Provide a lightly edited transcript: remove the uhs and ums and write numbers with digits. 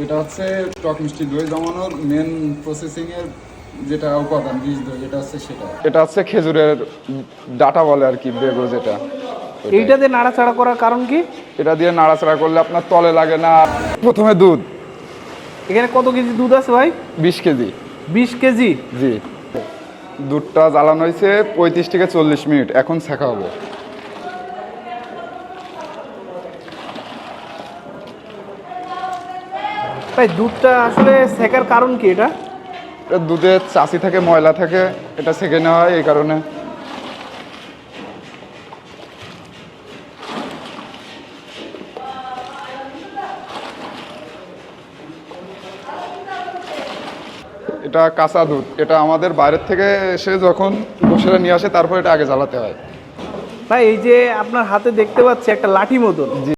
এটা হচ্ছে টক মিষ্টি দই জমানোর মেন প্রসেসিং এর যেটা উপাদান বীজ দই, এটা হচ্ছে সেটা। এটা হচ্ছে খেজুরের ডাটা বলে আর কি, বেগো যেটা। এইটা দিয়ে নাড়াচাড়া করার কারণ কি? এটা দিয়ে নাড়াচাড়া করলে আপনার তলে লাগে না। প্রথমে দুধ। এখানে কত কেজি দুধ আছে ভাই? 20 কেজি। 20 কেজি? জি। দুধটা জ্বালানো হয়েছে 35 থেকে 40 মিনিট, এখন ছেঁকা হবে। ভাই দুধটা আসলে ছেঁকার কারণ কি? এটা দুধে চাষি থাকে, ময়লা থাকে, এটা ছেঁকে নেওয়া হয় এই কারণে। এটা কাঁচা দুধ, এটা আমাদের বাইরের থেকে এসে যখন বসেরা নিয়ে আসে তারপর এটা আগে জ্বালাতে হয়। ভাই এই যে আপনার হাতে দেখতে পাচ্ছি একটা লাঠি মতন,